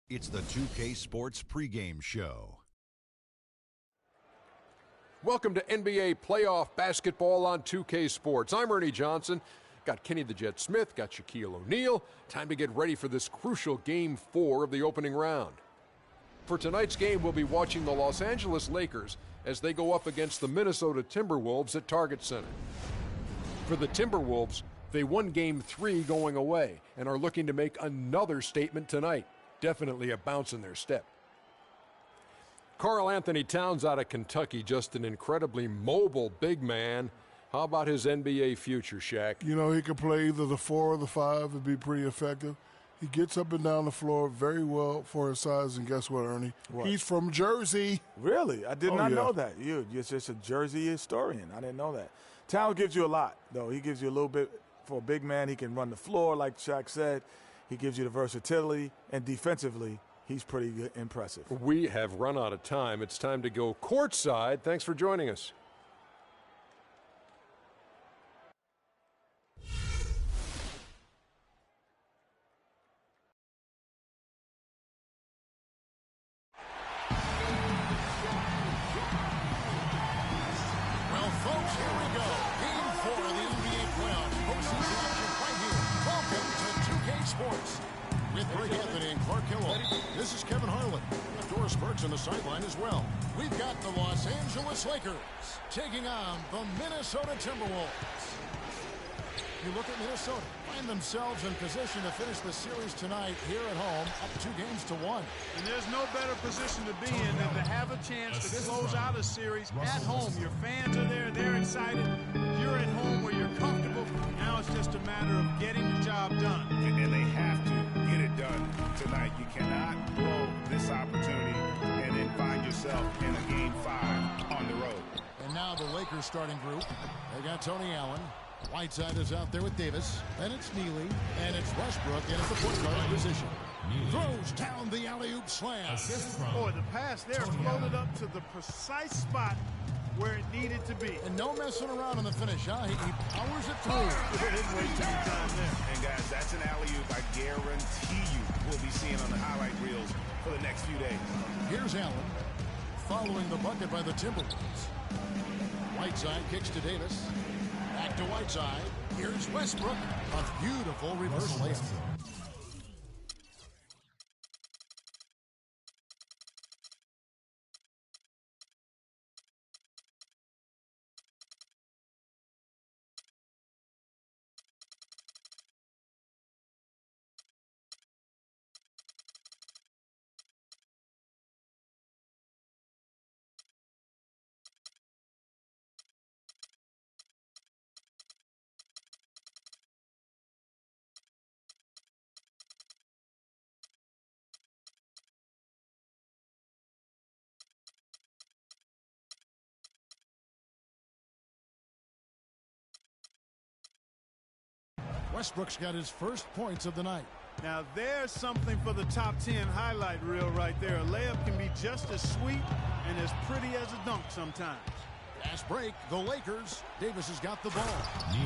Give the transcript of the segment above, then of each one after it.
It's the 2K Sports pregame show. Welcome to NBA playoff basketball on 2K Sports. I'm Ernie Johnson. Got Kenny the Jet Smith, got Shaquille O'Neal. Time to get ready for this crucial Game 4 of the opening round. For tonight's game, we'll be watching the Los Angeles Lakers as they go up against the Minnesota Timberwolves at Target Center. For the Timberwolves, they won Game 3 going away and are looking to make another statement tonight. Definitely a bounce in their step. Karl Anthony Towns out of Kentucky, just an incredibly mobile big man. How about his NBA future, Shaq? You know, he could play either the 4 or the 5 and be pretty effective. He gets up and down the floor very well for his size, and guess what, Ernie? What? He's from Jersey. Really? I did not know that. You're just a Jersey historian. I didn't know that. Towns gives you a lot, though. He gives you a little bit for a big man. He can run the floor, like Shaq said. He gives you the versatility, and defensively, he's pretty good, impressive. We have run out of time. It's time to go courtside. Thanks for joining us. Well, folks, here we go. Game 4 of the NBA playoffs. Postseason action right here. Welcome to 2K Sports. With Rick Anthony and Clark Hill. This is Kevin Harlan. Doris Burke's on the sideline as well. We've got the Los Angeles Lakers taking on the Minnesota Timberwolves. You look at Minnesota, find themselves in position to finish the series tonight here at home, up 2-1. And there's no better position to be in than to have a chance to close out a series at home. Your fans are there, they're excited. You're at home where you're comfortable. Now it's just a matter of getting the job done. And they have to get it done tonight. You cannot blow this opportunity and then find yourself in a Game 5 on the road. And now the Lakers starting group. They got Tony Allen. Whiteside is out there with Davis. Then it's Neely. And it's Westbrook in at the point guard position. Throws down the alley-oop slam. Boy, the pass there floated up to the precise spot where it needed to be. And no messing around in the finish, huh? He powers it through. They didn't waste any time there. And guys, that's an alley-oop I guarantee you we'll be seeing on the highlight reels for the next few days. Here's Allen following the bucket by the Timberwolves. Whiteside kicks to Davis. Back to Whiteside. Here's Westbrook. A beautiful reverse layup. Westbrook's got his first points of the night. Now there's something for the top 10 highlight reel right there. A layup can be just as sweet and as pretty as a dunk sometimes. Fast break, the Lakers. Davis has got the ball.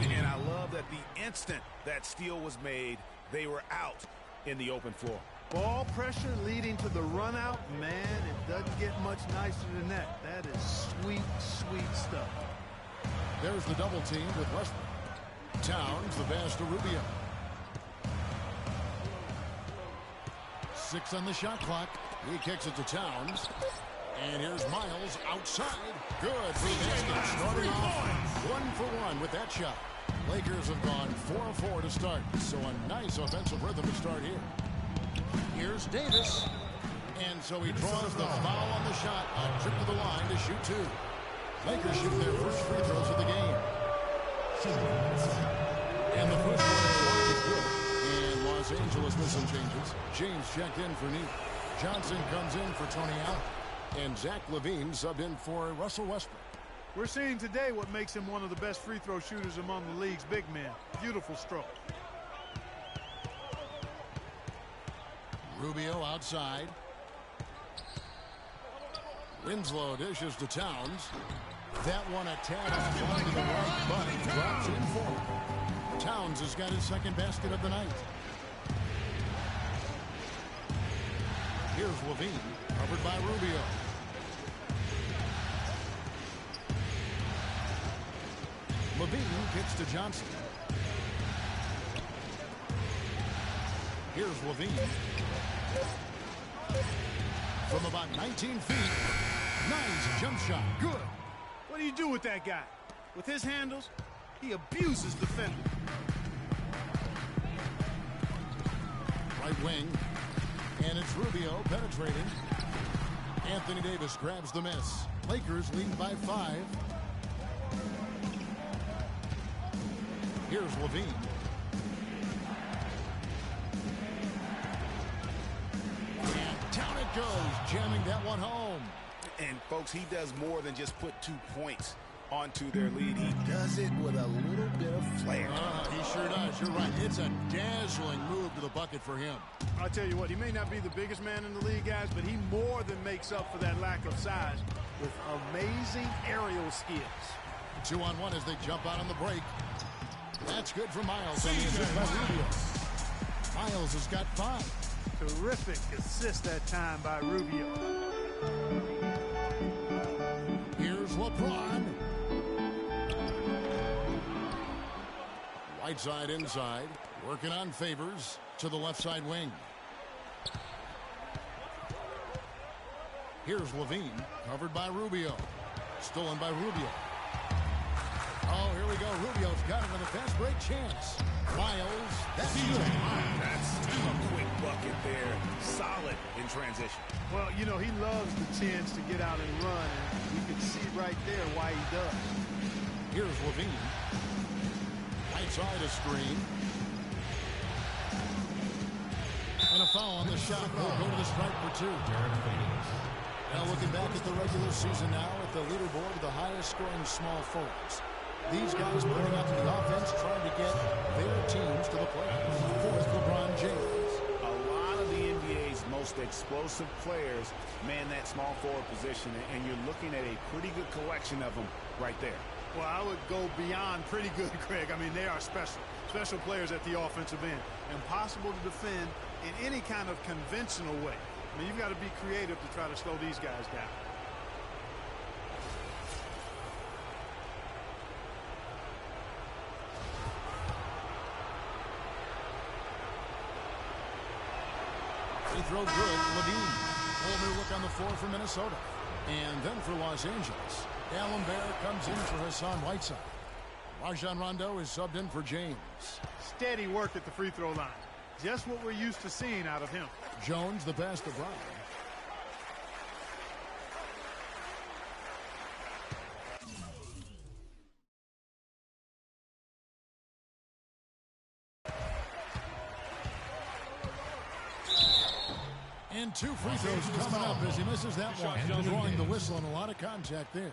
And I love that the instant that steal was made, they were out in the open floor. Ball pressure leading to the run out. Man, it doesn't get much nicer than that. That is sweet, sweet stuff. There's the double team with Westbrook. Towns, the pass to Rubio. 6 on the shot clock. He kicks it to Towns. And here's Miles outside. Good for the basket. Starting off 1 for 1 with that shot. Lakers have gone 4-4 to start. So a nice offensive rhythm to start here. Here's Davis. And so he draws the foul on the shot. A trip to the line to shoot 2. Lakers shoot their first free throws of the game. And the first one is good. And Los Angeles with some changes. James checked in for Neal. Johnson comes in for Tony Allen. And Zach LaVine subbed in for Russell Westbrook. We're seeing today what makes him one of the best free throw shooters among the league's big men. Beautiful stroke. Rubio outside. Winslow dishes to Towns. That one a tad off to the right, but drops in for him. Towns has got his second basket of the night. Here's Levine, covered by Rubio. Levine kicks to Johnson. Here's Levine. From about 19 feet. Nice jump shot. Good. What do you do with that guy? With his handles, he abuses defenders. Right wing. And it's Rubio penetrating. Anthony Davis grabs the miss. Lakers lead by 5. Here's Levine. And down it goes, jamming that one home. And, folks, he does more than just put 2 points onto their lead. He does it with a little bit of flair. He sure does. You're right. It's a dazzling move to the bucket for him. I'll tell you what, he may not be the biggest man in the league, guys, but he more than makes up for that lack of size with amazing aerial skills. 2-on-1 as they jump out on the break. That's good for Miles on the assist by Rubio. Miles has got 5. Terrific assist that time by Rubio. Here's LeBron. Right side inside. Working on Favors to the left side wing. Here's Levine. Covered by Rubio. Stolen by Rubio. Oh, here we go. Rubio's got it with a fast break chance. Miles. That's good. That's a quick bucket there. Solid in transition. Well, you know, he loves the chance to get out and run, and you can see right there why he does. Here's Levine. Right side a screen. And a foul on the shot. Will go to the strike for 2. Now looking back at the regular season now at the leaderboard of the highest scoring small forwards. These guys bringing up the offense, trying to get their teams to the playoffs. Fourth, LeBron James. A lot of the NBA's most explosive players man that small forward position, and you're looking at a pretty good collection of them right there. Well, I would go beyond pretty good, Craig. I mean, they are special players at the offensive end. Impossible to defend in any kind of conventional way. I mean, you've got to be creative to try to slow these guys down. Free throw good. Levine. Whole new look on the floor for Minnesota. And then for Los Angeles, D'Alembert comes in for Hassan Whiteside. Rajon Rondo is subbed in for James. Steady work at the free throw line. Just what we're used to seeing out of him. Jones, the pass to Brown. And 2 free throws coming up as he misses that one. Drawing the whistle and a lot of contact there.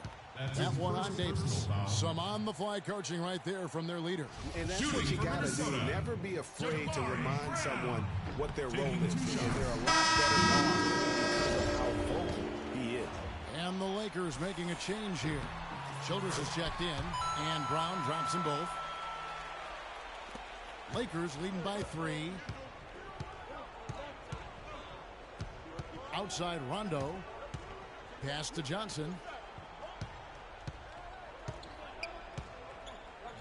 That one on Davis. Some on-the-fly coaching right there from their leader. And that's what you got to do. Never be afraid to remind someone what their role is. And they're a lot better because of how vocal he is. And the Lakers making a change here. Childress is checked in, and Brown drops them both. Lakers leading by 3. Outside Rondo. Pass to Johnson.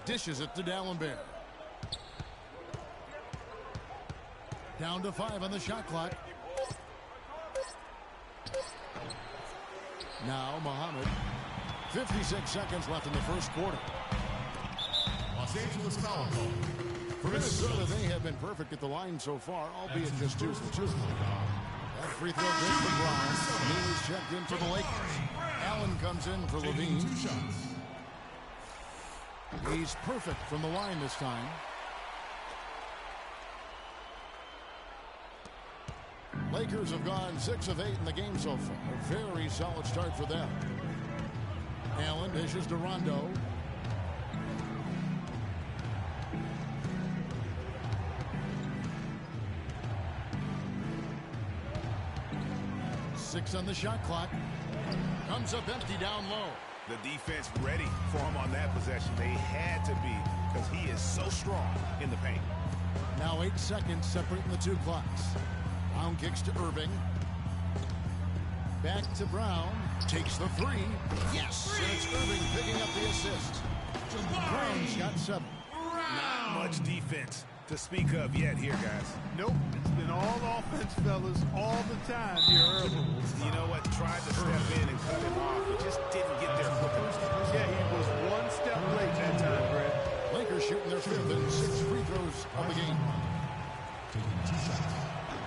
Dishes it to D'Alembert. Down to 5 on the shot clock. Now Muhammad. 56 seconds left in the first quarter. Los Angeles foul call. For Minnesota, they have been perfect at the line so far, albeit just 2 for 2. That free throw good for Brown. He was checked in for the Lakers. Allen comes in for Levine. 2 shots. He's perfect from the line this time. Lakers have gone 6 of 8 in the game so far. A very solid start for them. Allen dishes to Rondo. Six on the shot clock. Comes up empty down low. The defense ready for him on that possession. They had to be because he is so strong in the paint. Now 8 seconds separating the 2 clocks. Brown kicks to Irving. Back to Brown. Takes the three. Yes! And it's Irving picking up the assist. Brown's got 7. Not much defense to speak of yet here, guys. Nope. It's been all offense, fellas, all the time here early. You know what? Tried to step in and cut him off. He just didn't get there quick enough. Yeah, he was one step late that time, Brad. Lakers shooting their 5th and 6 free throws of the game.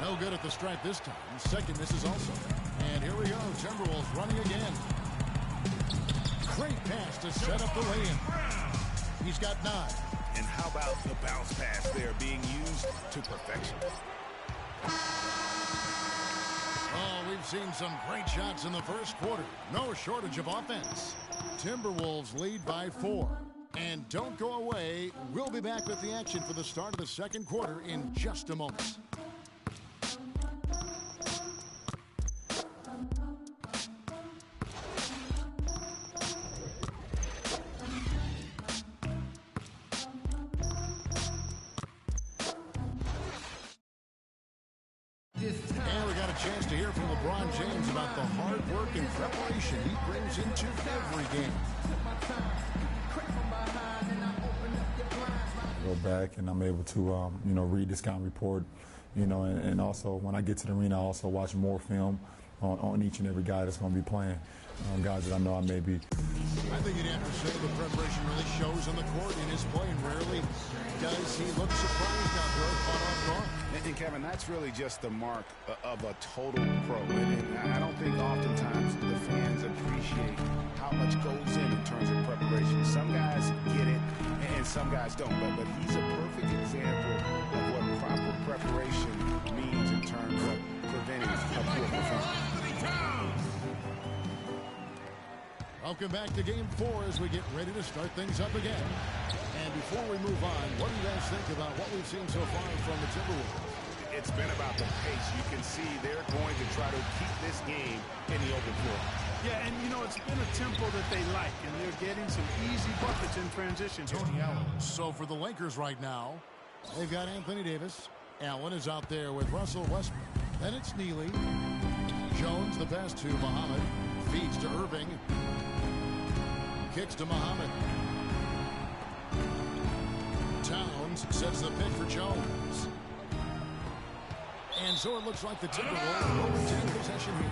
No good at the stripe this time. Second misses also. And here we go. Timberwolves running again. Great pass to set up the lay-in. He's got 9. And how about the bounce pass there being used to perfection? Oh, we've seen some great shots in the first quarter. No shortage of offense. Timberwolves lead by 4. And don't go away. We'll be back with the action for the start of the second quarter in just a moment. And we got a chance to hear from LeBron James about the hard work and preparation he brings into every game. Go back and I'm able to, read the scouting report, and also when I get to the arena, I also watch more film on each and every guy that's going to be playing, guys that I know I may be. I think you'd have to say the preparation really shows on the court in his play, and rarely does he look surprised out there, caught off guard. And Kevin, that's really just the mark of a total pro. And I don't think oftentimes the fans appreciate how much goes in terms of preparation. Some guys get it, and some guys don't. But he's a perfect example of what proper preparation means in terms of preventing a poor performance. Welcome back to Game 4 as we get ready to start things up again. And before we move on, what do you guys think about what we've seen so far from the Timberwolves? It's been about the pace. You can see they're going to try to keep this game in the open floor. Yeah, and it's been a tempo that they like, and they're getting some easy buckets in transition. Tony Allen. So for the Lakers right now, they've got Anthony Davis. Allen is out there with Russell Westbrook. Then it's Neely. Jones, the pass to Muhammad. Feeds to Irving. Kicks to Muhammad. Towns sets the pick for Jones. And so it looks like the Timberwolves will retain possession here.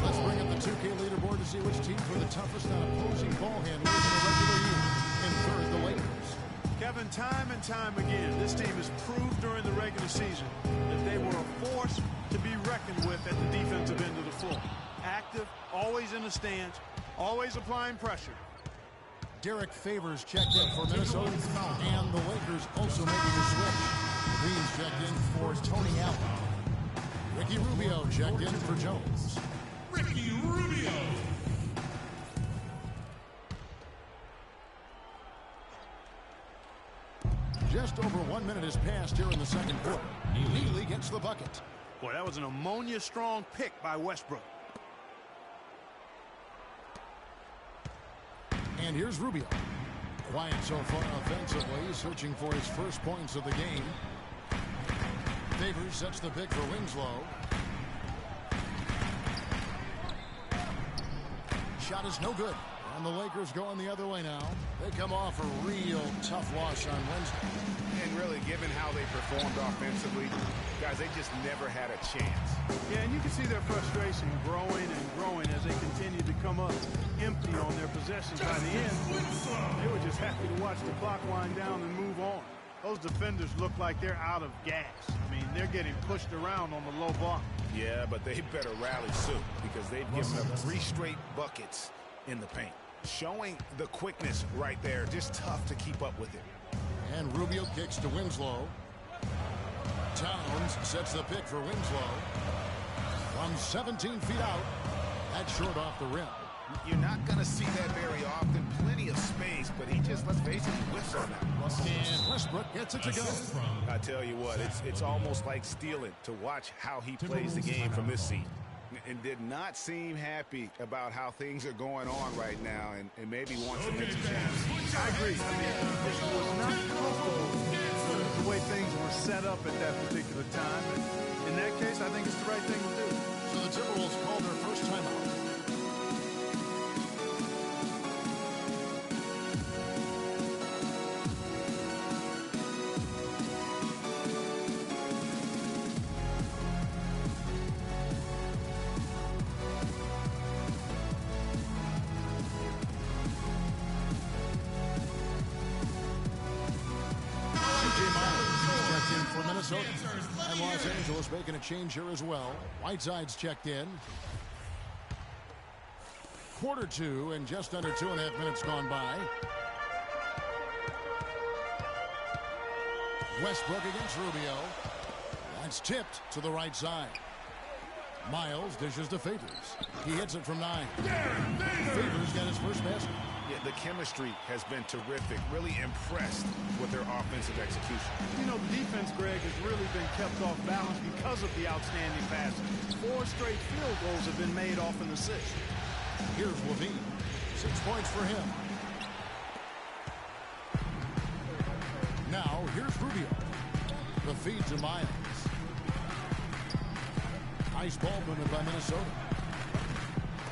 Let's bring up the 2K leaderboard to see which teams were the toughest on opposing ball handlers in the regular year. In third, the Lakers. Kevin, time and time again, this team has proved during the regular season that they were a force to be reckoned with at the defensive end of the floor. Active, always in the stands, always applying pressure. Derek Favors checked in for Minnesota, and the Lakers also making a switch. Green's checked in for Tony Allen. Ricky Rubio checked in for Jones. Ricky Rubio. Just over 1 minute has passed here in the second quarter. Neely gets the bucket. Boy, that was an ammonia-strong pick by Westbrook. And here's Rubio. Quiet so far offensively, searching for his first points of the game. Favors sets the pick for Winslow. Shot is no good. And the Lakers going the other way now. They come off a real tough loss on Wednesday. And really, given how they performed offensively, guys, they just never had a chance. Yeah, and you can see their frustration growing and growing as they continue to come up empty on their possessions. By the end, they were just happy to watch the clock wind down and move on. Those defenders look like they're out of gas. I mean, they're getting pushed around on the low block. Yeah, but they better rally soon because they've given up 3 straight buckets in the paint. Showing the quickness right there. Just tough to keep up with it. And Rubio kicks to Winslow. Towns sets the pick for Winslow. From 17 feet out. That's short off the rim. You're not going to see that very often. Plenty of space, but he just, let's face it, he whiffs on that. And Westbrook gets it to go. I tell you what, it's almost like stealing to watch how he plays the game from this seat. And did not seem happy about how things are going on right now, and maybe wants to get some chance. I agree. I mean, this was not comfortable with the way things were set up at that particular time. And in that case, I think it's the right thing to do. So the Timberwolves called their first timeout. And Los Angeles making a change here as well. Whiteside's checked in. Quarter 2 and just under 2.5 minutes gone by. Westbrook against Rubio. That's tipped to the right side. Miles dishes to Favors. He hits it from 9. Favors got his first basket. Yeah, the chemistry has been terrific. Really impressed with their offensive execution. You know, the defense, Greg, has really been kept off balance because of the outstanding passing. 4 straight field goals have been made off an assist. Here's Levine. 6 points for him. Now, here's Rubio. The feed to Miles. Nice ball movement by Minnesota.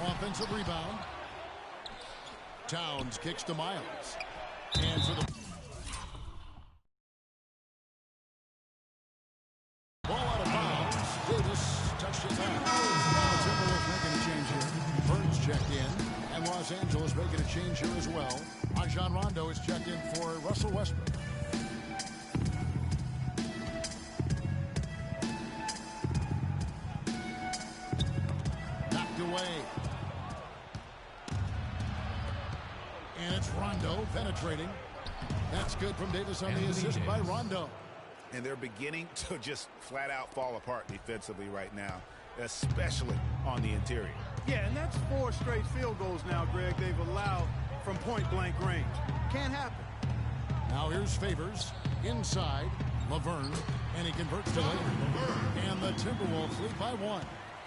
Offensive rebound. Towns kicks to Miles. And for the ball out of bounds. Davis touched his hand. Timberwolves making a change here. Burns checked in. And Los Angeles making a change here as well. Rajon Rondo is checked in for Russell Westbrook. Knocked away. And it's Rondo penetrating. That's good from Davis on the assist by Rondo. And they're beginning to just flat out fall apart defensively right now, especially on the interior. Yeah, and that's 4 straight field goals now, Greg, they've allowed from point-blank range. Can't happen. Now here's Favors. Inside, Laverne, and he converts to Laverne. And the Timberwolves lead by 1.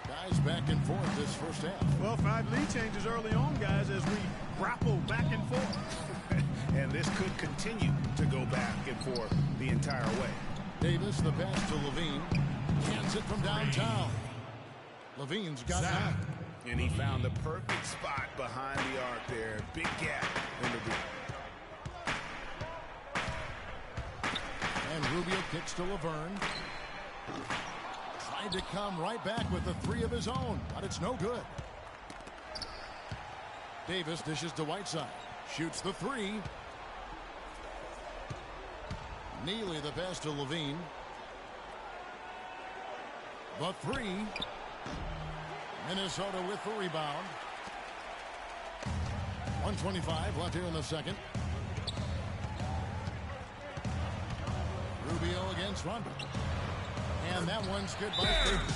Guys back and forth this first half. Well, 5 lead changes early on, guys, as we grapple back and forth. And this could continue to go back and forth the entire way. Davis, the pass to Levine. Cans it from downtown. Levine's got 9. And he found the perfect spot behind the arc there. Big gap in the deep. And Rubio kicks to Laverne. Tried to come right back with the 3 of his own, but it's no good. Davis dishes to Whiteside. Shoots the 3. Neely the pass to Levine. The 3. Minnesota with the rebound. 1:25 left here in the second. Rubio against Rondo. And that one's good by Favors.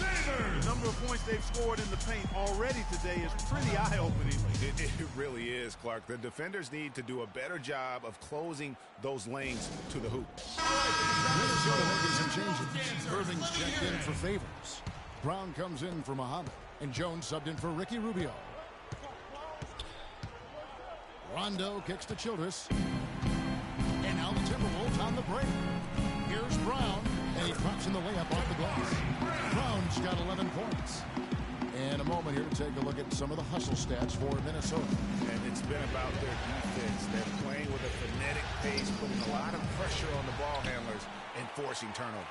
The number of points they've scored in the paint already today is pretty eye-opening. It really is, Clark. The defenders need to do a better job of closing those lanes to the hoop. Minnesota making some changes. Irving's checked in for Favors. Brown comes in for Muhammad. And Jones subbed in for Ricky Rubio. Rondo kicks to Childress. And now the Timberwolves on the break. Here's Brown. And he drops in the layup off the glass. Brown's got 11 points. And a moment here to take a look at some of the hustle stats for Minnesota. And it's been about their defense. They're playing with a frenetic pace, putting a lot of pressure on the ball handlers and forcing turnovers.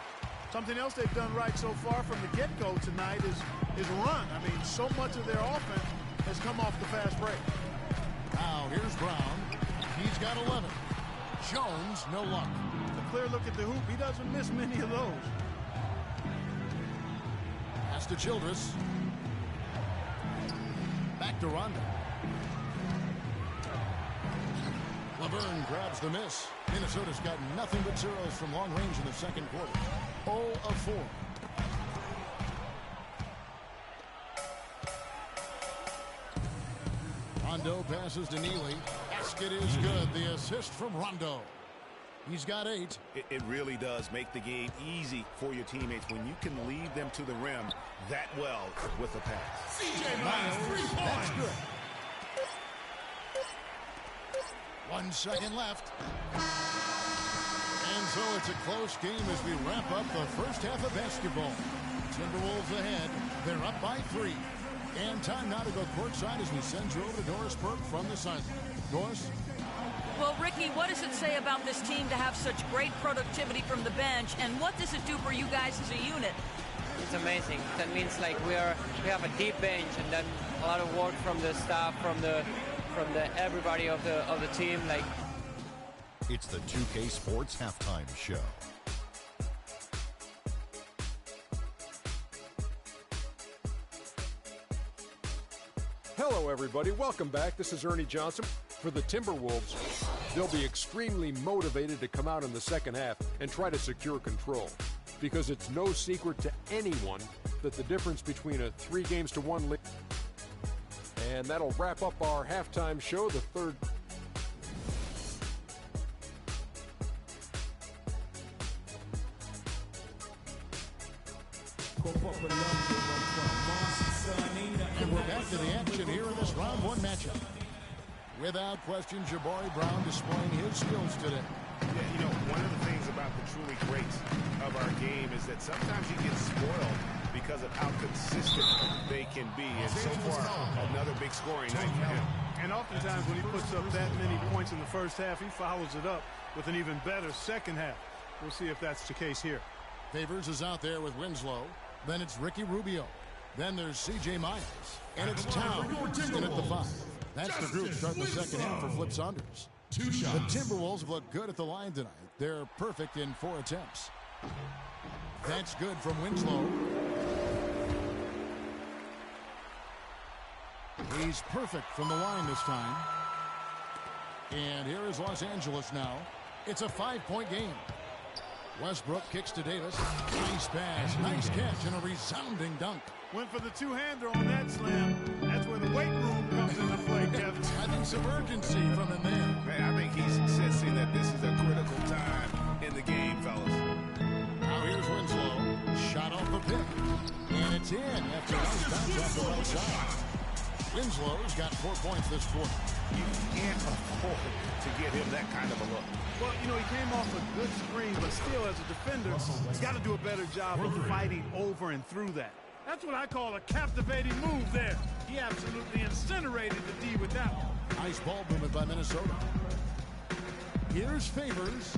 Something else they've done right so far from the get-go tonight is run. I mean, so much of their offense has come off the fast break. Now here's Brown. He's got 11. Jones, no luck. A clear look at the hoop. He doesn't miss many of those. Pass to Childress. Back to Rondo. Laverne grabs the miss. Minnesota's got nothing but zeros from long range in the second quarter. 0 of 4. Rondo passes to Neely. Basket is good. The assist from Rondo. He's got 8. It really does make the game easy for your teammates when you can lead them to the rim that well with a pass. CJ Miles, 3 points. That's good. 1 second left. And so it's a close game as we wrap up the first half of basketball. Timberwolves ahead. They're up by 3. And time now to go courtside as we send you over to Doris Burke from the sideline. Doris? Well, Ricky, what does it say about this team to have such great productivity from the bench, and what does it do for you guys as a unit? It's amazing. That means like we have a deep bench, and then a lot of work from the staff, from the everybody of the team. Like, it's the 2K Sports Halftime Show. Hello, everybody. Welcome back. This is Ernie Johnson. For the Timberwolves, they'll be extremely motivated to come out in the second half and try to secure control, because it's no secret to anyone that the difference between a 3-1 lead. And that'll wrap up our halftime show, the third. And we're back to the action here in this round 1 matchup. Without question, Jabari Brown displaying his skills today. Yeah, you know, one of the things about the truly greats of our game is that sometimes you get spoiled because of how consistent they can be. And so far, another big scoring night for him. And oftentimes when he puts up that many points in the first half, he follows it up with an even better second half. We'll see if that's the case here. Favors is out there with Winslow. Then it's Ricky Rubio. Then there's C.J. Myers. And it's Towns in at the 5. That's the group starting the second half for Flip Saunders. 2 shots. The Timberwolves look good at the line tonight. They're perfect in 4 attempts. That's good from Winslow. He's perfect from the line this time. And here is Los Angeles now. It's a 5-point game. Westbrook kicks to Davis. Nice pass, nice catch, and a resounding dunk. Went for the two-hander on that slam. That's where the weight room comes into play, Kevin. I think some urgency from him there. Man, I think he's sensing that this is a critical time in the game, fellas. Now here's Winslow. Shot off the pick. And it's in after nice bounce off the right side. Winslow's got 4 points this quarter. You can't afford to get him that kind of a look. Well, you know, he came off a good screen, but still, as a defender, he's got to do a better job of fighting over and through that. That's what I call a captivating move there. He absolutely incinerated the D with that one. Nice ball movement by Minnesota. Here's Favors.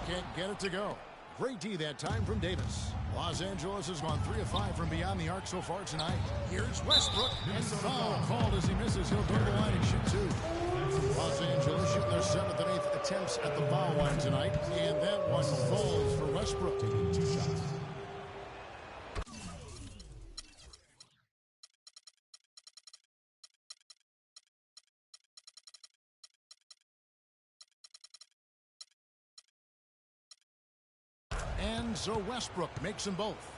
Can't get it to go. Great D that time from Davis. Los Angeles has gone 3 of 5 from beyond the arc so far tonight. Here's Westbrook. And foul called as he misses. He'll go to the line and shoot 2. Los Angeles shooting their 7th and 8th attempts at the foul line tonight. And that one falls for Westbrook, taking 2 shots. And so Westbrook makes them both.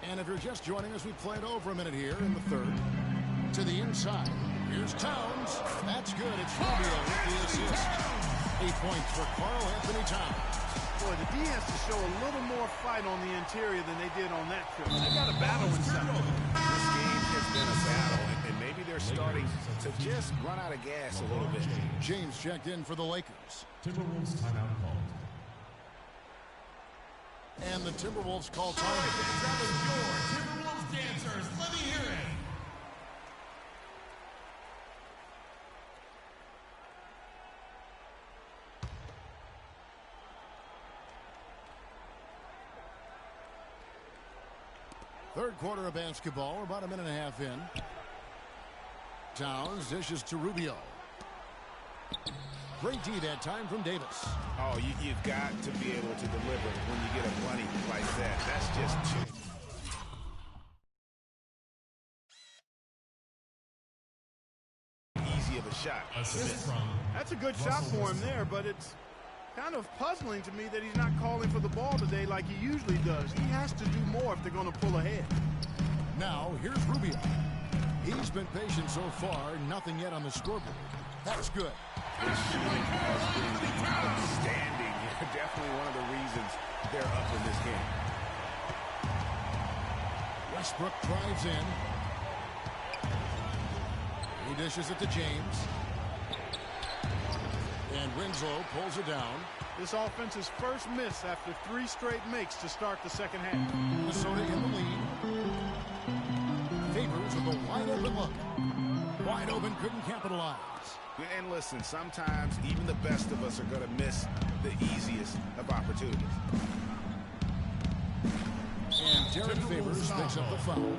And if you're just joining us, we played over a minute here in the third. To the inside. Here's Towns. That's good. It's Rubio with the assist. 8 points for Karl Anthony Towns. Boy, the D has to show a little more fight on the interior than they did on that trip. They got a battle inside. This game has been a battle, and maybe they're starting to just run out of gas a little bit. James checked in for the Lakers. Timberwolves timeout called. And the Timberwolves call time. That was your Timberwolves dance Blazers, let me hear it. Third quarter of basketball. We're about a minute and a half in. Towns dishes to Rubio. Great D that time from Davis. Oh, you've got to be able to deliver when you get a money like that. That's just too. Easy of a shot. That's a good shot for him there, but it's kind of puzzling to me that he's not calling for the ball today like he usually does. He has to do more if they're going to pull ahead. Now, here's Rubio. He's been patient so far. Nothing yet on the scoreboard. That's good. His shooting has been outstanding. Definitely one of the reasons they're up in this game. Westbrook drives in. He dishes it to James. And Winslow pulls it down. This offense's first miss after 3 straight makes to start the second half. Minnesota in the lead. Favors with a wide open look. Wide open, couldn't capitalize. And listen, sometimes even the best of us are going to miss the easiest of opportunities. And Derek Favors picks up the foul.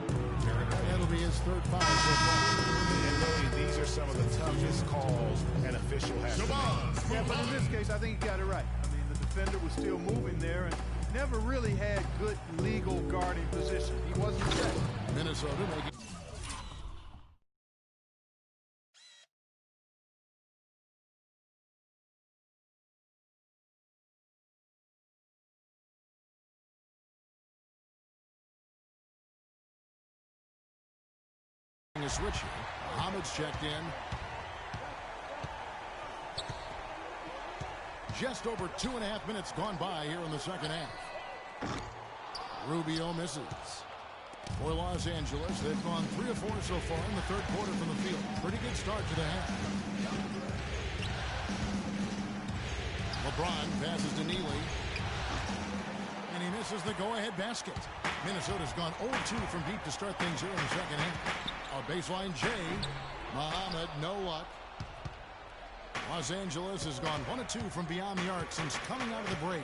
That'll be his third foul so far. And really, these are some of the toughest calls an official has to make. Yeah, but in this case, I think he got it right. I mean, the defender was still moving there and never really had good legal guarding position. He wasn't set. Minnesota making... a switch here. Muhammad's checked in. Just over 2.5 minutes gone by here in the second half. Rubio misses. For Los Angeles, they've gone 3 of 4 so far in the third quarter from the field. Pretty good start to the half. LeBron passes to Neely. And he misses the go-ahead basket. Minnesota's gone 0-2 from deep to start things here in the second half. A baseline J. Muhammad, no luck. Los Angeles has gone 1 of 2 from beyond the arc since coming out of the break.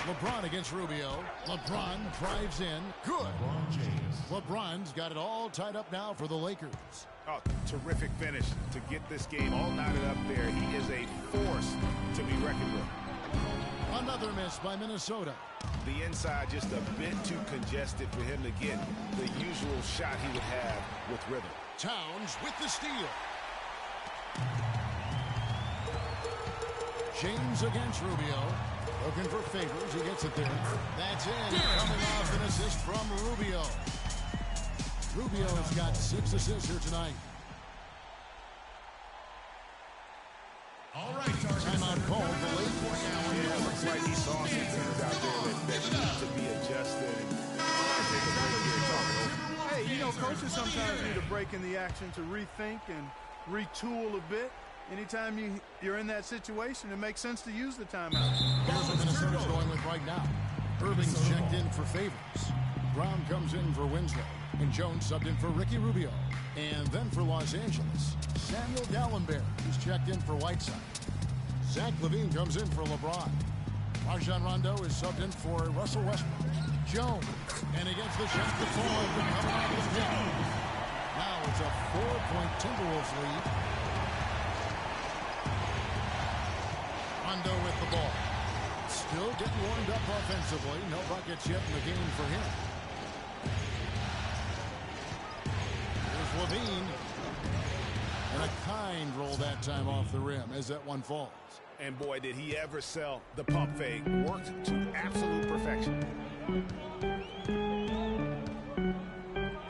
LeBron against Rubio. LeBron drives in. Good. LeBron's got it all tied up now for the Lakers. Oh, terrific finish to get this game all knotted up there. He is a force to be reckoned with. Another miss by Minnesota. The inside just a bit too congested for him to get the usual shot he would have with rhythm. Towns with the steal. James against Rubio. Looking for Favors. He gets it there. That's in. Coming off an assist from Rubio. Rubio's got 6 assists here tonight. All right, timeout called. The late yeah, looks like he saw some things out there that need to be adjusted. Take a break here, talking. Hey, you know, coaches sometimes need a break in the action to rethink and retool a bit. Anytime you're in that situation, it makes sense to use the timeout. Here's what Minnesota's going with right now. Irving's checked in for Favors. Brown comes in for Winslow. And Jones subbed in for Ricky Rubio. And then for Los Angeles, Samuel Gallenberg, who's checked in for Whiteside. Zach LaVine comes in for LeBron. Rajon Rondo is subbed in for Russell Westbrook. Jones, and he gets the shot to fall after coming out of his pick. Now it's a 4-point Timberwolves lead. Rondo with the ball. Still getting warmed up offensively. No buckets yet in the game for him. Levine, and a kind roll that time off the rim as that one falls. And boy, did he ever sell the pump fake. Worked to absolute perfection.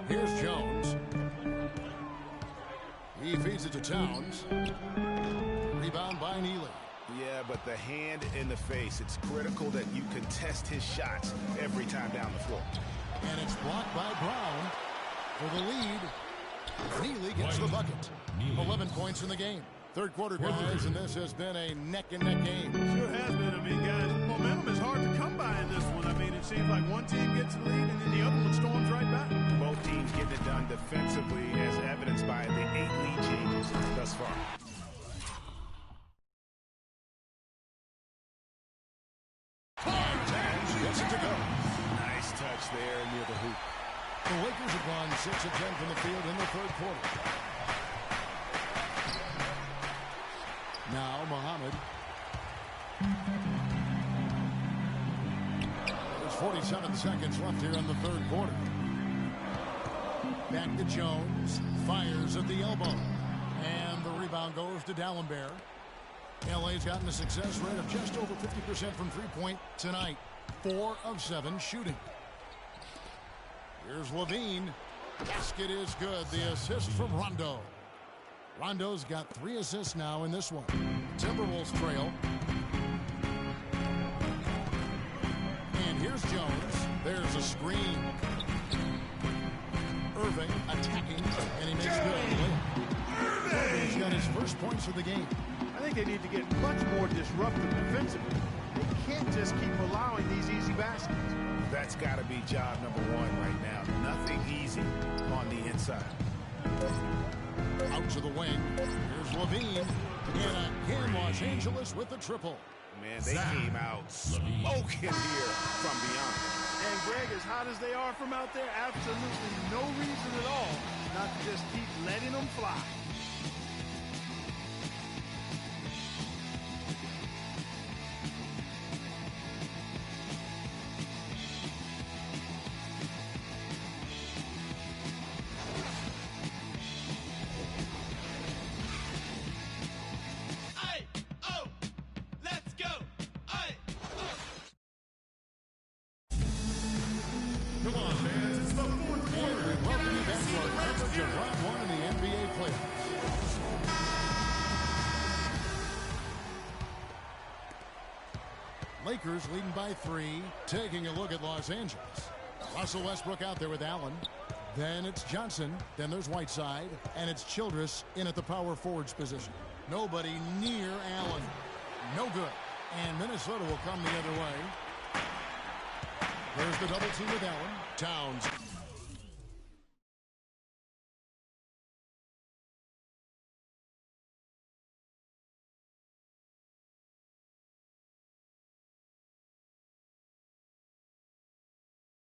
Here's Jones. He feeds it to Towns. Rebound by Neely. Yeah, but the hand in the face, it's critical that you contest his shots every time down the floor. And it's blocked by Brown for the lead. Neely gets the bucket. 11 points in the game. Third quarter, guys, and this has been a neck-and-neck game. Sure has been. I mean, guys, momentum is hard to come by in this one. I mean, it seems like like one team gets the lead and then the other one storms right back. Both teams getting it done defensively, as evidenced by the 8 lead changes thus far. Gets it to go. Nice touch there near the hoop. The Lakers have gone 6 of 10 from the field in the third quarter. Now Muhammad. There's 47 seconds left here in the third quarter. Back to Jones. Fires at the elbow. And the rebound goes to Dallenberg. LA's gotten a success rate of just over 50% from three-point tonight. 4 of 7 shooting. Here's Levine. Basket is good. The assist from Rondo. Rondo's got 3 assists now in this one. Timberwolves trail. And here's Jones. There's a screen. Irving attacking, and he makes good. Irving's got his first points of the game. I think they need to get much more disruptive defensively. They can't just keep allowing these easy baskets. That's got to be job number 1 right now. Nothing easy on the inside. Out to the wing. Here's Levine. And again, Los Angeles with the triple. Man, they came out smoking here from beyond. And Greg, as hot as they are from out there, absolutely no reason at all not to just keep letting them fly. Lakers leading by 3, taking a look at Los Angeles. Russell Westbrook out there with Allen. Then it's Johnson. Then there's Whiteside. And it's Childress in at the power forwards position. Nobody near Allen. No good. And Minnesota will come the other way. There's the double team with Allen. Towns.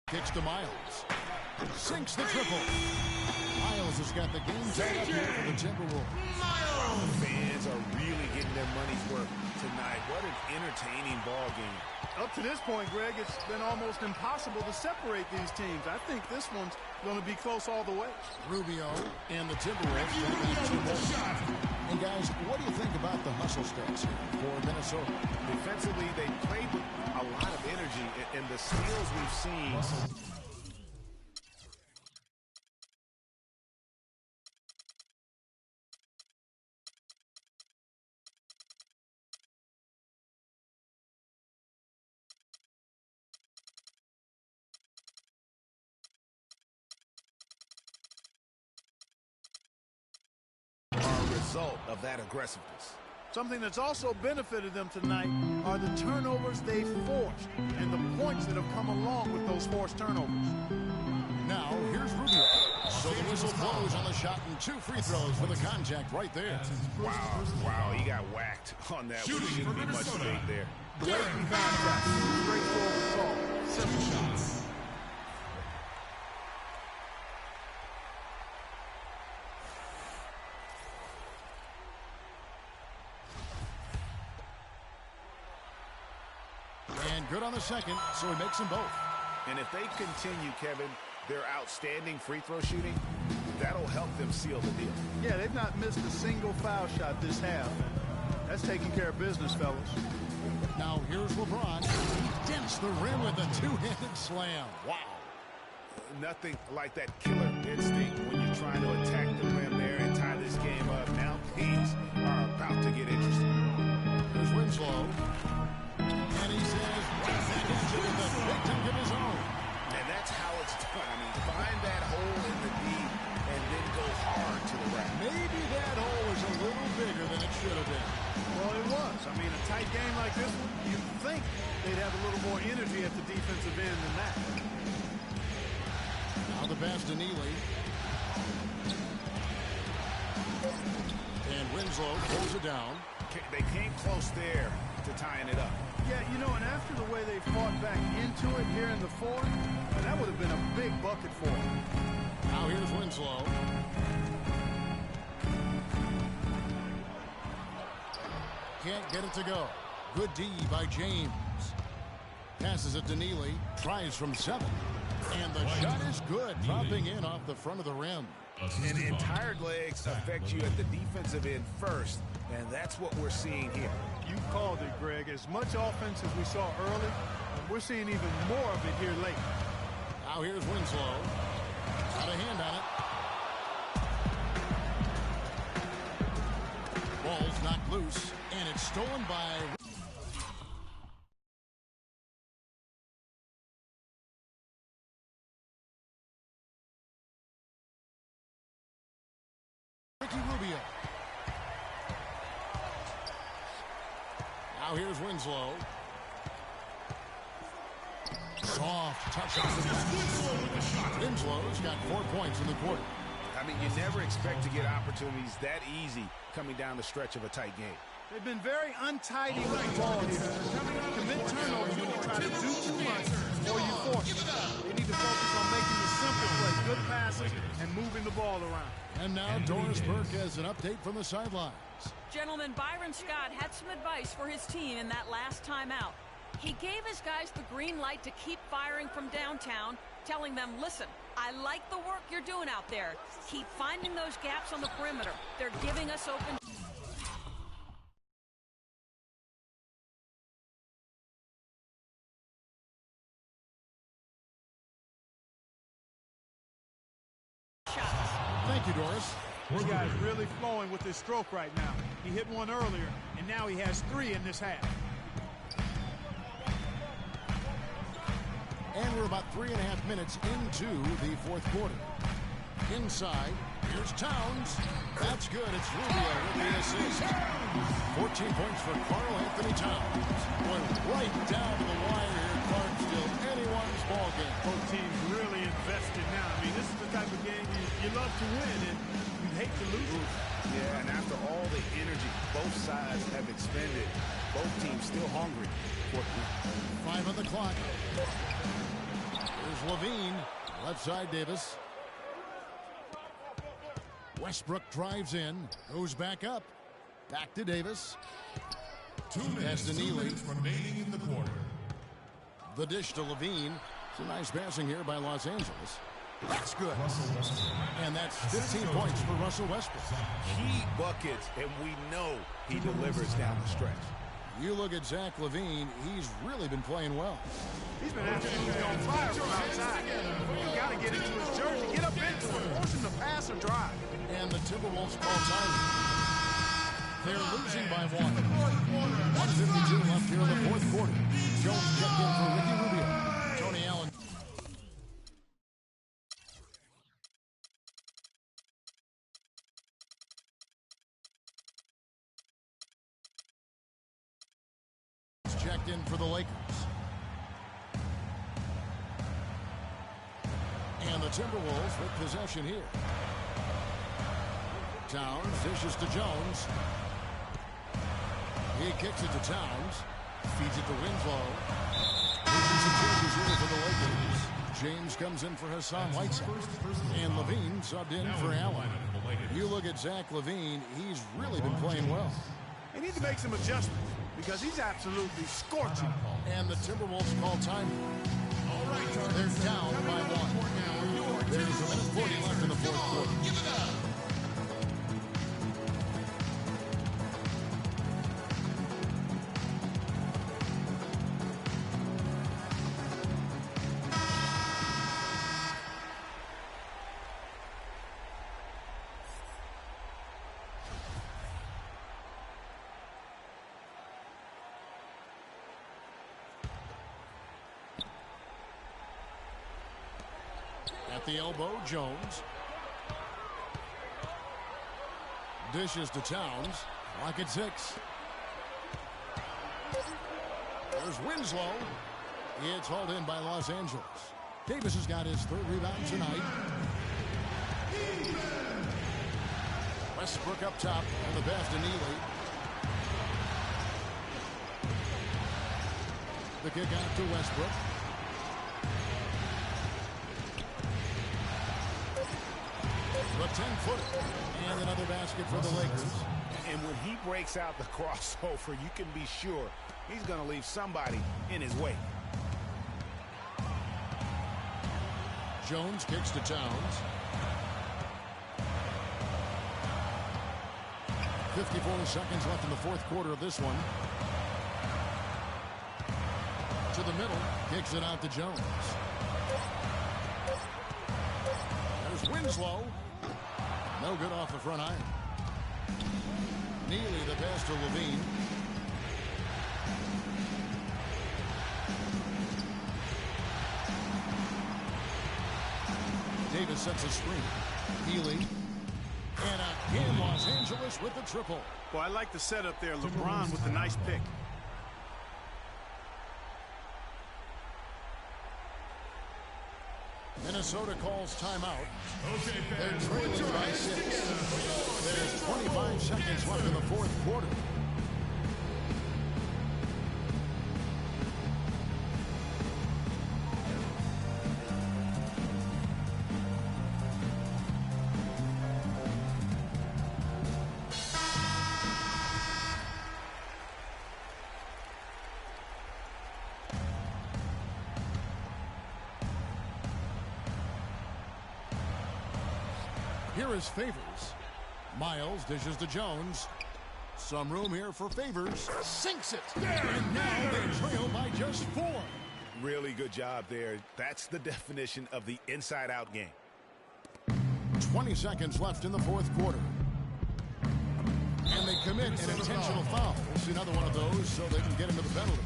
Kicks to Miles. Sinks the triple. Miles has got the game tied up here for the Timberwolves. Fans are really getting their money's worth tonight. What an entertaining ball game. Up to this point, Greg, it's been almost impossible to separate these teams. I think this one's going to be close all the way. Rubio and the Timberwolves. And guys, what do you think about the hustle stats here for Minnesota? Defensively, they played with a lot of energy, and the steals we've seen. Result of that aggressiveness. Something that's also benefited them tonight are the turnovers they've forced and the points that have come along with those forced turnovers. Now, here's Rubio. So the whistle blows on the shot and 2 free throws for the contact right there. Wow, he got whacked on that. Shouldn't be much debate there. Blatant contact. Straightforward call. Simple shots. And good on the second, so he makes them both. And if they continue, Kevin, their outstanding free throw shooting, that'll help them seal the deal. Yeah, they've not missed a single foul shot this half. And that's taking care of business, fellas. Now here's LeBron. He dents the rim with a 2-handed slam. Wow. Nothing like that killer instinct when you're trying to attack the rim there and tie this game up. Now things are about to get interesting. Here's Winslow. And he says, right back into with a big dunk of his own. And that's how it's done. I mean, find that hole in the D and then go hard to the rack. Maybe that hole is a little bigger than it should have been. Well, it was. I mean, a tight game like this one, you'd think they'd have a little more energy at the defensive end than that. Now the pass to Neely. And Winslow pulls it down. They came close there to tying it up. Yeah, you know, and after the way they fought back into it here in the fourth, that would have been a big bucket for them. Now here's Winslow. Can't get it to go. Good D by James. Passes it to Neely. Tries from 7. And the shot is good. Dropping in off the front of the rim. And tired legs affect you at the defensive end first. And that's what we're seeing here. You called it, Greg. As much offense as we saw early, we're seeing even more of it here late. Now here's Winslow. Got a hand on it. Ball's knocked loose, and it's stolen by... Ricky Rubio. Now here's Winslow. Soft touch on the Winslow's got 4 points in the quarter. I mean, you never expect to get opportunities that easy coming down the stretch of a tight game. They've been very untidy with the ball here. Commit turnovers when you try to do too much or you force it. They need to focus on making the simple play, good passes, and moving the ball around. And now Doris Burke has an update from the sidelines. Gentlemen, Byron Scott had some advice for his team in that last timeout. He gave his guys the green light to keep firing from downtown, telling them, listen, I like the work you're doing out there. Keep finding those gaps on the perimeter. They're giving us open... shots. Thank you, Doris. This guy's really flowing with his stroke right now. He hit one earlier, and now he has 3 in this half. And we're about 3.5 minutes into the fourth quarter. Inside, here's Towns. That's good. It's Rubio with the assist. 14 points for Karl Anthony Towns. Going right down to the wire here. Clark, still anyone's ball game. Both teams really invested now. I mean, this is the type of game you love to win, and you hate to lose it. Yeah, and after all the energy both sides have expended, both teams still hungry for it. 5 on the clock. Here's Levine, left side Davis. Westbrook drives in, goes back up. Back to Davis. 2 minutes remaining in the quarter. The dish to Levine. It's a nice passing here by Los Angeles. That's good. And that's 15 points for Russell Westbrook. Key buckets, and we know he delivers down the stretch. You look at Zach LaVine, he's really been playing well. He's been absolutely on fire from outside. You got to get into his jersey, get up into it, force him to pass or drive. And the Timberwolves call time. They're losing by 1. 1:52 left here in the fourth quarter. Jones checked in for Ricky Rubio. Tony Allen. Checked in for the Lakers. And the Timberwolves with possession here. Towns dishes to Jones. He kicks it to Towns. Feeds it to Winslow. Making some changes here for the Lakers. James comes in for Hassan Whiteside. And Levine subbed in for Allen. You look at Zach LaVine, he's really been playing well. They need to make some adjustments because he's absolutely scorching. And the Timberwolves call time. They're down by 1. There's 1:40 left in the fourth quarter. Give it up. At the elbow, Jones. Dishes to Towns. Clock at 6. There's Winslow. It's hauled in by Los Angeles. Davis has got his third rebound tonight. Westbrook up top on the pass to Neely. The kick out to Westbrook. The 10-footer. And another basket for the Lakers. And when he breaks out the crossover, you can be sure he's going to leave somebody in his wake. Jones kicks to Towns. 54 seconds left in the fourth quarter of this one. To the middle, kicks it out to Jones. There's Winslow. No good off the front iron. Neely the pass to Levine. Davis sets a screen. Neely. And again, Los Angeles with the triple. Boy, I like the setup there. LeBron with the nice pick. Minnesota calls timeout. They're trailing by 6. There's 25 seconds left in the fourth quarter. Here is Favors. Miles dishes to Jones. Some room here for Favors. Sinks it. And now they trail by just 4. Really good job there. That's the definition of the inside-out game. 20 seconds left in the fourth quarter. And they commit an intentional foul. We'll see another one of those so they can get into the penalty.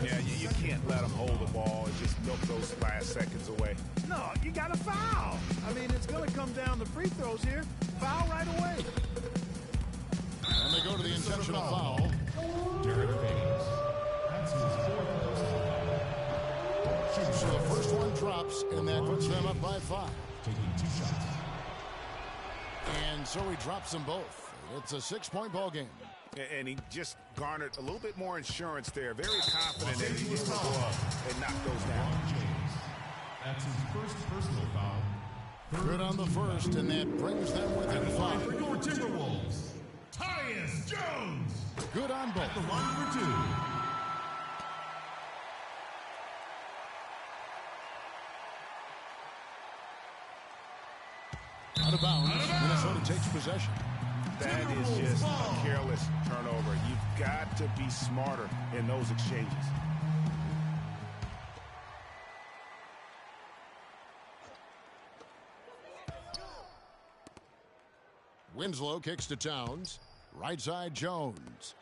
Yeah, you can't let them hold the ball and just milk those last seconds away. No, you got to foul. I mean, it's going to come down to free throws here. Foul right away. And they go to the intentional foul. So the first one drops, and that puts them up by 5. Taking 2 shots. And so he drops them both. It's a 6-point ball game. And he just garnered a little bit more insurance there. Very confident that he can go up and knock those down. That's his first personal foul. Good on the first, and that brings them within 5. For your Timberwolves, Tyus Jones. Good on both. At the line for 2. Out of bounds. Minnesota takes possession. That is just a careless turnover. You've got to be smarter in those exchanges. Winslow kicks to Towns. Right side Jones.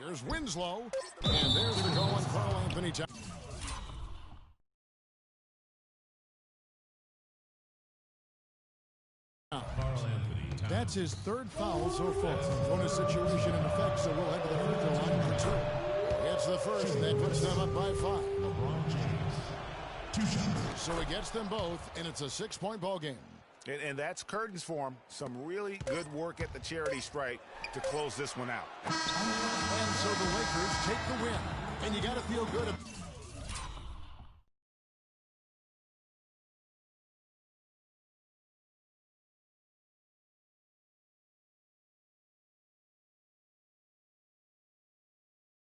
Here's Winslow. And there's the goal on Karl Anthony Towns. That's his third foul so far. Bonus situation in effect, so we'll head to the free throw line for 2. Gets the first, and that puts them up by 5. LeBron James. 2 shots. So he gets them both, and it's a 6-point ball game. And that's curtains for him. Some really good work at the charity stripe to close this one out. And so the Lakers take the win. And you got to feel good.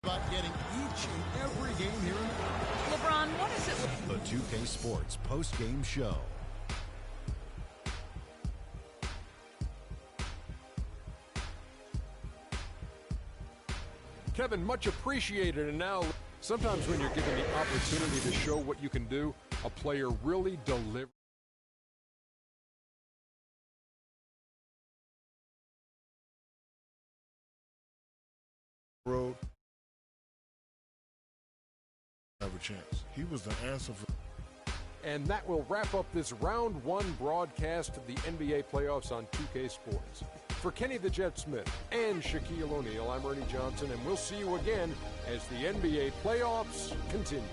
About getting each and every game here in the LeBron, what is it? The 2K Sports post-game show. Kevin, much appreciated. And now, sometimes when you're given the opportunity to show what you can do, a player really delivers. Road. Have a chance. He was the answer for. And that will wrap up this round 1 broadcast of the NBA playoffs on 2K Sports. For Kenny the Jet Smith and Shaquille O'Neal, I'm Ernie Johnson, and we'll see you again as the NBA playoffs continue.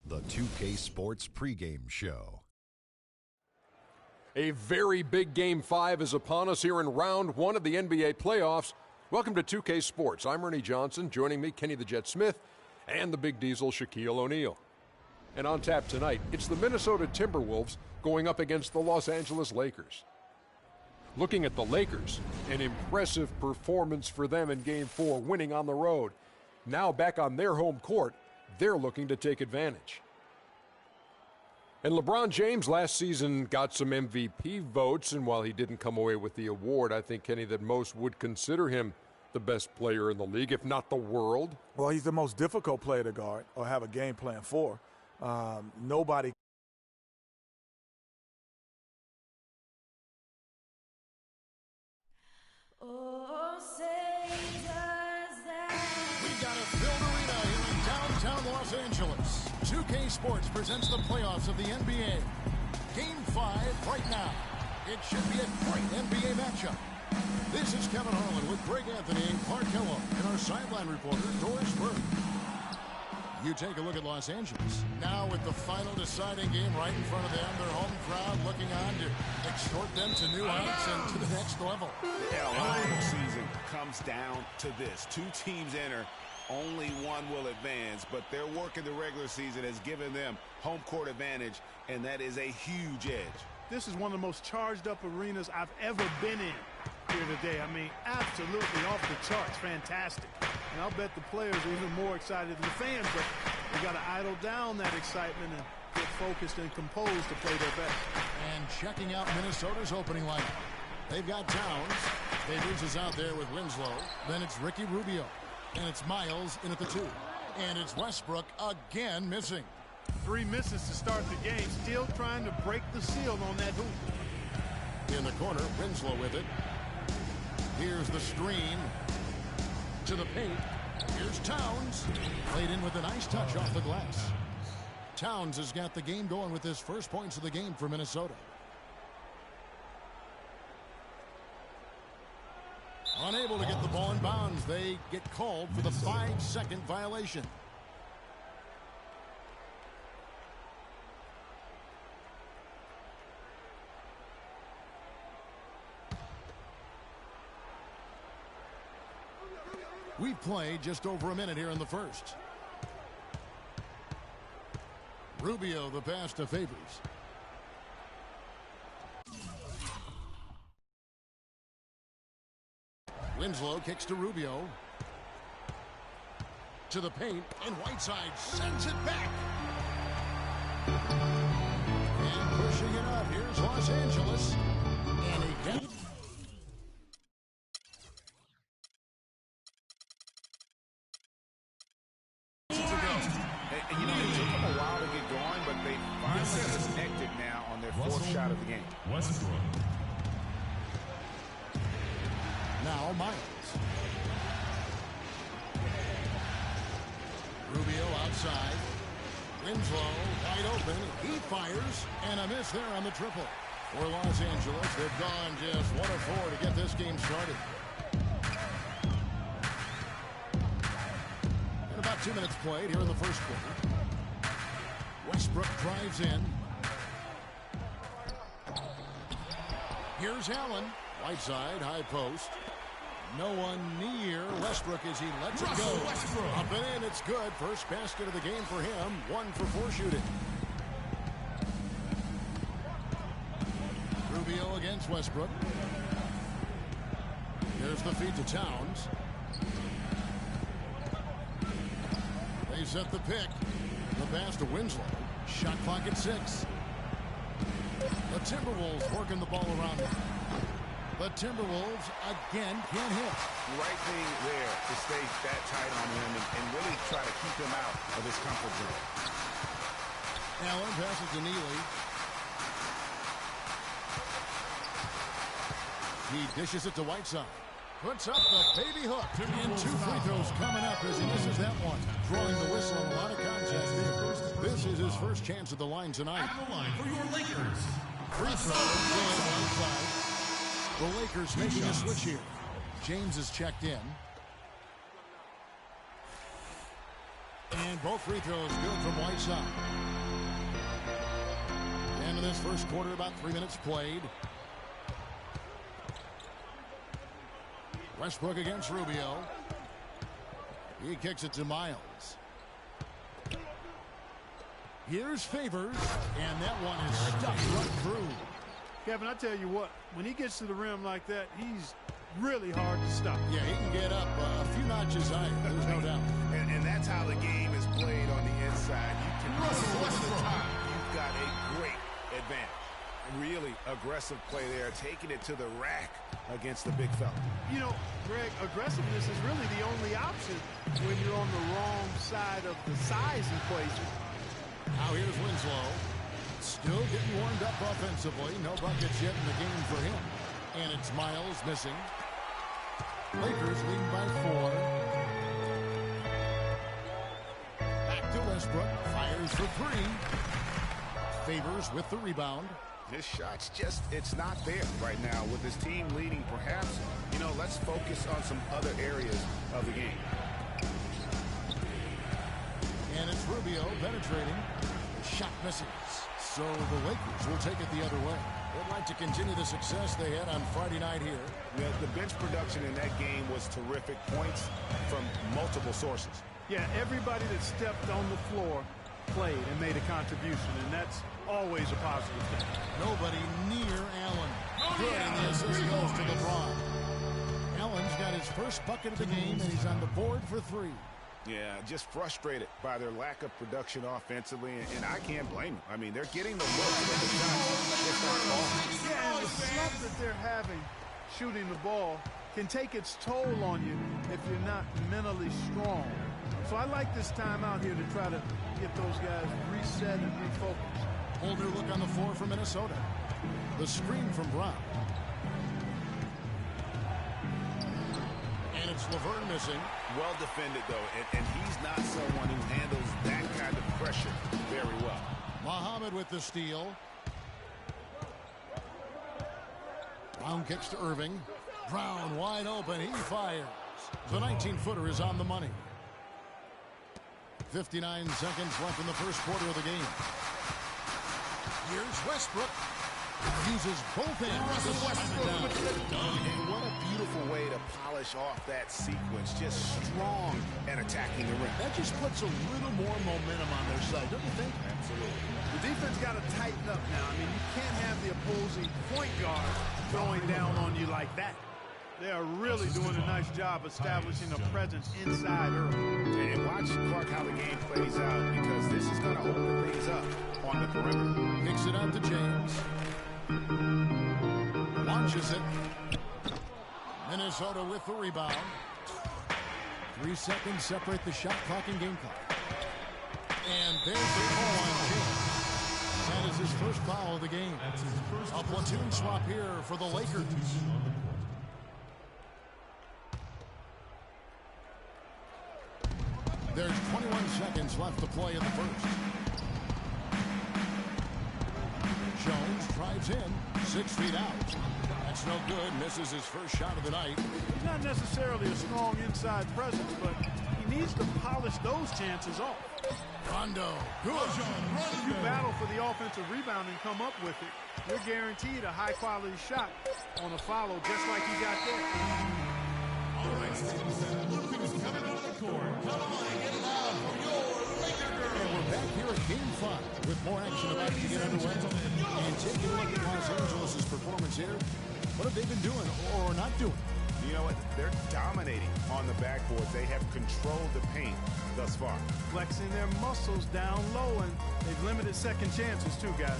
The 2K Sports pregame show. A very big Game 5 is upon us here in round 1 of the NBA playoffs. Welcome to 2K Sports. I'm Ernie Johnson. Joining me, Kenny the Jet Smith, and the Big Diesel, Shaquille O'Neal. And on tap tonight, it's the Minnesota Timberwolves going up against the Los Angeles Lakers. Looking at the Lakers, an impressive performance for them in Game 4, winning on the road. Now back on their home court, they're looking to take advantage. And LeBron James last season got some MVP votes, and while he didn't come away with the award, I think, Kenny, that most would consider him the best player in the league, if not the world. Well, he's the most difficult player to guard or have a game plan for. Nobody. Los Angeles. 2K Sports presents the playoffs of the NBA. Game 5 right now. It should be a great NBA matchup. This is Kevin Harlan with Greg Anthony and Clark Kellogg and our sideline reporter, Doris Burke. You take a look at Los Angeles. Now with the final deciding game right in front of them, their home crowd looking on to extort them to new heights and to the next level. The LA season comes down to this. Two teams enter. Only one will advance, but their work in the regular season has given them home court advantage, and that is a huge edge. This is one of the most charged up arenas I've ever been in here today. I mean, absolutely off the charts, fantastic. And I'll bet the players are even more excited than the fans, but they got to idle down that excitement and get focused and composed to play their best. And checking out Minnesota's opening lineup. They've got Towns. Favors is out there with Winslow. Then it's Ricky Rubio. And it's Miles in at the 2. And it's Westbrook again missing. 3 misses to start the game. Still trying to break the seal on that hoop. In the corner, Winslow with it. Here's the screen to the paint. Here's Towns. Played in with a nice touch off the glass. Towns has got the game going with his first points of the game for Minnesota. Unable to get the ball in bounds. They get called for the 5-second violation. We've played just over a minute here in the first. Rubio the pass to Favors. Winslow kicks to Rubio. To the paint, and Whiteside sends it back. And pushing it up, here's Los Angeles. And he gets... You know, it took them a while to get going, but they finally connected now on their fourth shot of the game. Westbrook. Now Miles. Rubio outside. Winslow wide open. He fires, and a miss there on the triple. For Los Angeles, they've gone just 1 of 4 to get this game started. And about 2 minutes played here in the first quarter. Westbrook drives in. Here's Allen. Whiteside, high post. No one near Westbrook as he lets it go. Up and in, it's good. First basket of the game for him. 1 for 4 shooting. Rubio against Westbrook. Here's the feed to Towns. They set the pick. The pass to Winslow. Shot clock at 6. The Timberwolves working the ball around him. The Timberwolves again can't hit. Right thing there to stay that tight on him and really try to keep him out of his comfort zone. Allen passes to Neely. He dishes it to Whiteside. Puts up the baby hook. And 2 free throws coming up as he misses that one. Drawing the whistle on a lot of contact. This is his first chance at the line tonight. At the line for your Lakers. Free throw good outside. The Lakers making a switch here. James is checked in. And both free throws good from Whiteside. And in this first quarter, about 3 minutes played. Westbrook against Rubio. He kicks it to Miles. Here's Favors, and that one is stuck right through. Kevin, I tell you what, when he gets to the rim like that, he's really hard to stop. Yeah, he can get up a few notches higher, there's no doubt. And that's how the game is played on the inside. You can run over the top. You've got a great advantage. Really aggressive play there, taking it to the rack against the big fella. You know, Greg, aggressiveness is really the only option when you're on the wrong side of the size equation. Now here's Winslow. Still getting warmed up offensively. No buckets yet in the game for him. And it's Miles missing. Lakers leading by 4. Back to Westbrook. Fires for 3. Favors with the rebound. His shot's just, it's not there right now. With his team leading, perhaps, you know, let's focus on some other areas of the game. And it's Rubio penetrating. Shot misses. So the Lakers will take it the other way. They'd like to continue the success they had on Friday night here. Yeah, the bench production in that game was terrific. Points from multiple sources. Yeah, everybody that stepped on the floor played and made a contribution, and that's always a positive thing. Nobody near Allen. Good, and the assist goes to LeBron. Allen's got his first bucket of the game, and he's on the board for 3. Yeah, just frustrated by their lack of production offensively, and I can't blame them. I mean, they're getting the looks, but the shots just aren't falling. Yeah, and the slump that they're having shooting the ball can take its toll on you if you're not mentally strong. So I like this time out here to try to get those guys reset and refocused. Holder look on the floor for Minnesota. The screen from Brown. And it's Laverne missing. Well defended, though, and he's not someone who handles that kind of pressure very well. Muhammad with the steal. Brown kicks to Irving. Brown wide open. He fires. The 19-footer is on the money. 59 seconds left in the first quarter of the game. Here's Westbrook. Uses both ends to slam it down. And what a beautiful way to polish off that sequence. Just strong and attacking the rim. That just puts a little more momentum on their side, don't you think? Absolutely. The defense got to tighten up now. I mean, you can't have the opposing point guard throwing down on you like that. They are really doing a nice job establishing a presence inside early. And watch, Clark, how the game plays out, because this is going to open things up on the perimeter. Kicks it out to James. Launches it. Minnesota with the rebound. 3 seconds separate the shot clock and game clock. And there's the call on James. That is his first foul of the game. A platoon swap here for the Lakers. There's 21 seconds left to play in the first. Jones drives in, 6 feet out. That's no good, misses his first shot of the night. He's not necessarily a strong inside presence, but he needs to polish those chances off. Rondo, good. If you battle for the offensive rebound and come up with it, you're guaranteed a high-quality shot on a follow, just like he got there. start Game 5 with more action about to get underway. And taking a look at Los Angeles' performance here, what have they been doing or not doing? You know what? They're dominating on the backboards. They have controlled the paint thus far. Flexing their muscles down low, and they've limited second chances too, guys.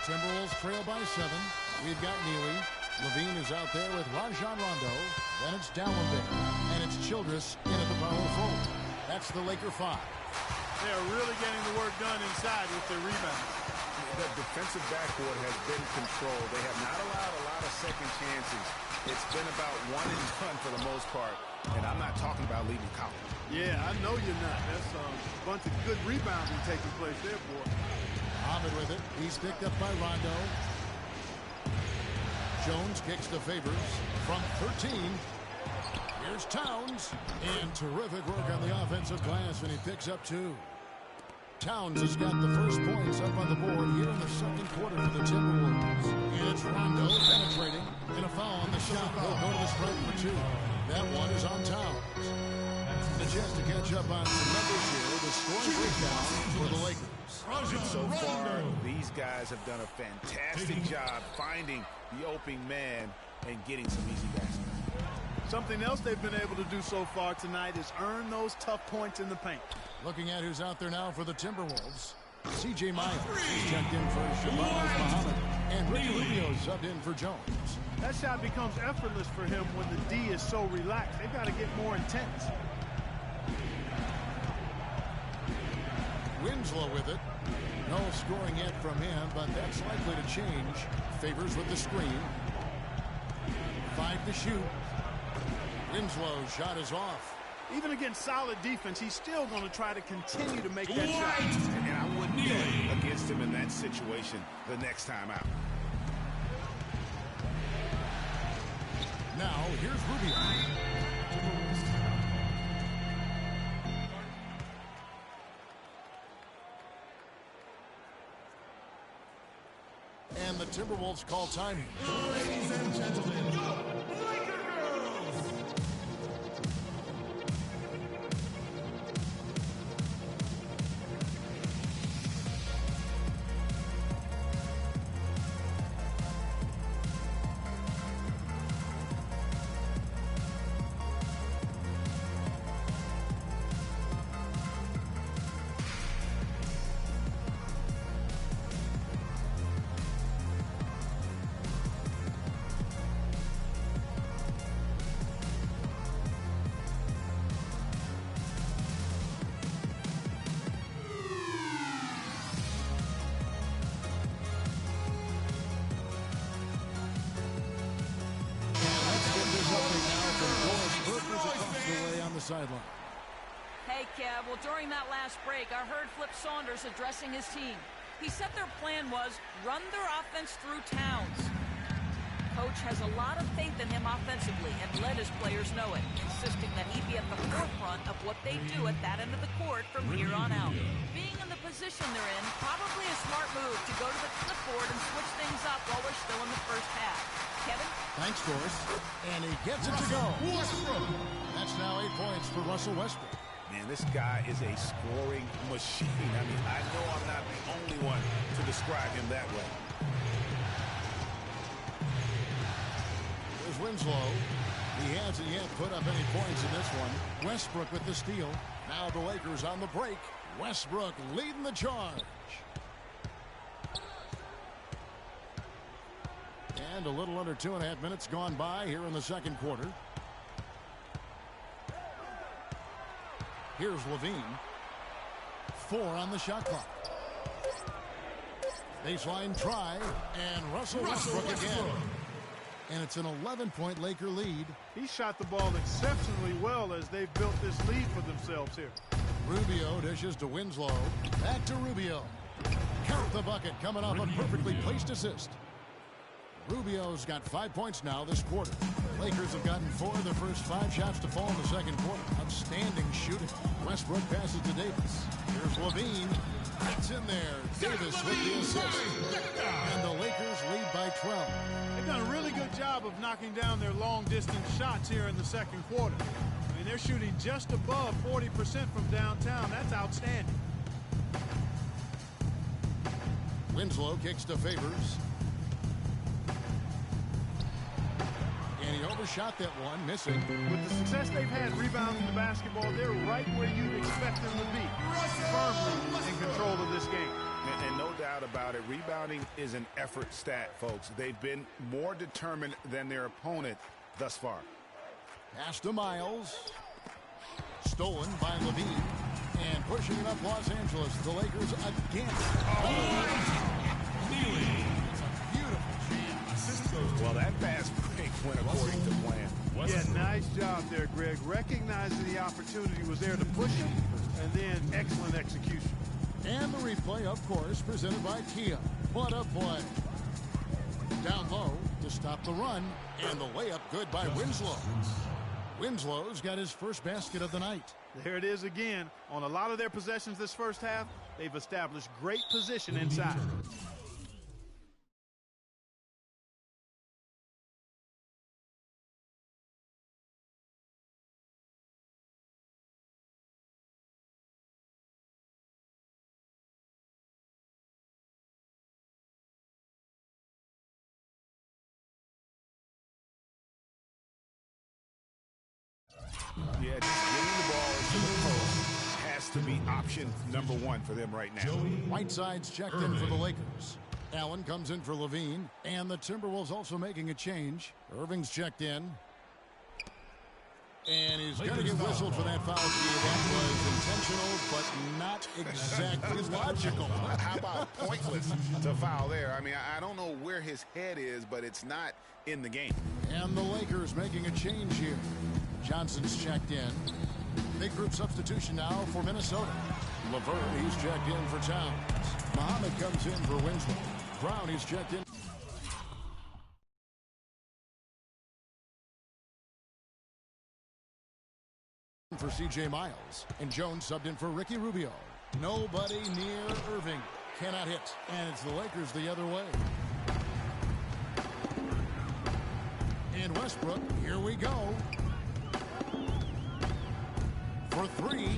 Timberwolves trail by 7. We've got Neely. Levine is out there with Rajon Rondo. Then it's Dallenberg. And it's Childress in at the power forward. That's the Laker 5. They're really getting the work done inside with their rebounds. The defensive backboard has been controlled. They have not allowed a lot of second chances. It's been about one and done for the most part. And I'm not talking about leaving Collins. Yeah, I know you're not. That's a bunch of good rebounding taking place there, boy. Ahmed with it. He's picked up by Rondo. Jones kicks to Favors from 13. Here's Towns. And terrific work on the offensive glass, and he picks up 2. Towns has got the first points up on the board here in the second quarter for the Timberwolves. And it's Rondo penetrating. And a foul on the shot. He'll go to the strike for 2. That one is on Towns. A chance to catch up on some numbers here. The scoring breakdown for the Lakers. And so far, these guys have done a fantastic job finding the open man and getting some easy baskets. Something else they've been able to do so far tonight is earn those tough points in the paint. Looking at who's out there now for the Timberwolves. C.J. Miles is checked in for Shabazz Muhammad. And Ricky Rubio subbed in for Jones. That shot becomes effortless for him when the D is so relaxed. They've got to get more intense. Winslow with it. No scoring yet from him, but that's likely to change. Favors with the screen. 5 to shoot. Winslow's shot is off. Even against solid defense, he's still going to try to continue to make that shot. And I wouldn't bet against him in that situation the next time out. Now, here's Rubio. And the Timberwolves call time. Ladies and gentlemen, Laker girls! Sideline. Hey, Kev. Well, during that last break, I heard Flip Saunders addressing his team. He said their plan was run their offense through Towns. Coach has a lot of faith in him offensively and let his players know it, insisting that he be at the forefront of what they do at that end of the court from here on out. Being in the position they're in, probably a smart move to go to the clipboard and switch things up while we're still in the first half. Kevin? Thanks, Doris. And he gets it to go. That's now 8 points for Russell Westbrook. Man, this guy is a scoring machine. I mean, I know I'm not the only one to describe him that way. There's Winslow. He hasn't yet put up any points in this one. Westbrook with the steal. Now the Lakers on the break. Westbrook leading the charge. And a little under 2.5 minutes gone by here in the second quarter. Here's Levine. 4 on the shot clock. Baseline try, and Russell Westbrook again. And it's an 11-point Laker lead. He shot the ball exceptionally well as they've built this lead for themselves here. Rubio dishes to Winslow. Back to Rubio. Count the bucket coming off a perfectly placed assist. Rubio's got 5 points now this quarter. Lakers have gotten 4 of their first 5 shots to fall in the second quarter. Outstanding shooting. Westbrook passes to Davis. Here's Levine. It's in there. Davis with the assist. And the Lakers lead by 12. They've done a really good job of knocking down their long-distance shots here in the second quarter. I mean, they're shooting just above 40% from downtown. That's outstanding. Winslow kicks to Favors. And he overshot that one, missing. With the success they've had rebounding the basketball, they're right where you'd expect them to be. Firmly in control of this game. And no doubt about it, rebounding is an effort stat, folks. They've been more determined than their opponent thus far. Pass to Miles. Stolen by Levine. And pushing it up Los Angeles. The Lakers again. It's a beautiful jam. Well, that fast break went according to plan. Yeah, nice job there, Greg. Recognizing the opportunity was there to push him, and then excellent execution. And the replay, of course, presented by Kia. What a play. Down low to stop the run, and the layup good by Winslow. Winslow's got his first basket of the night. There it is again. On a lot of their possessions this first half, they've established great position inside. Yeah, just getting the ball into the post has to be option number 1 for them right now. Whiteside's checked in for the Lakers. Allen comes in for Levine, and the Timberwolves also making a change. Irving's checked in. And he's going to get whistled for that foul. That was intentional, but not exactly logical. How about pointless to foul there? I mean, I don't know where his head is, but it's not in the game. And the Lakers making a change here. Johnson's checked in. Big group substitution now for Minnesota. Laverne, he's checked in for Towns. Muhammad comes in for Winslow. Brown, he's checked in. For C.J. Miles. And Jones subbed in for Ricky Rubio. Nobody near Irving. Cannot hit. And it's the Lakers the other way. And Westbrook, here we go. For 3.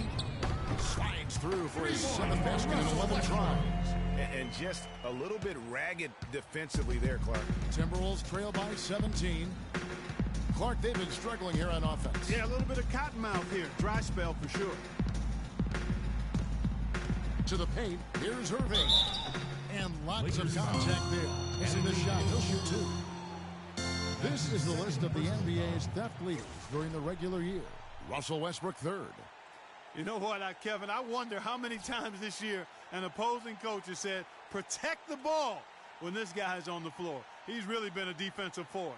Slides through for his 7th basket in 11 tries. And just a little bit ragged defensively there, Clark. Timberwolves trail by 17. Clark, they've been struggling here on offense. Yeah, a little bit of cottonmouth here. Dry spell for sure. To the paint, here's Irving. And lots of contact there. Missing the shot, he'll shoot 2. This is the list of the NBA's theft leaders during the regular year. Russell Westbrook 3rd. You know what, Kevin, I wonder how many times this year an opposing coach has said, protect the ball when this guy's on the floor. He's really been a defensive force.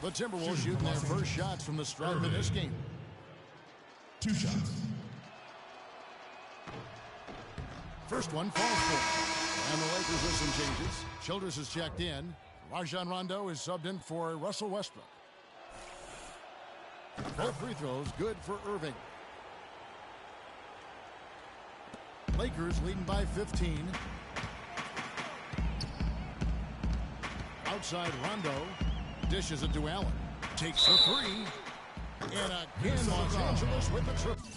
The Timberwolves shooting their first shots from the stripe in this game. 2 shots. First one falls for. And the Lakers with some changes. Childress is checked in. Rajon Rondo is subbed in for Russell Westbrook. Both free throws good for Irving. Lakers leading by 15. Outside Rondo. Dishes it to Allen. Takes the 3. And again, Los Angeles with the triple.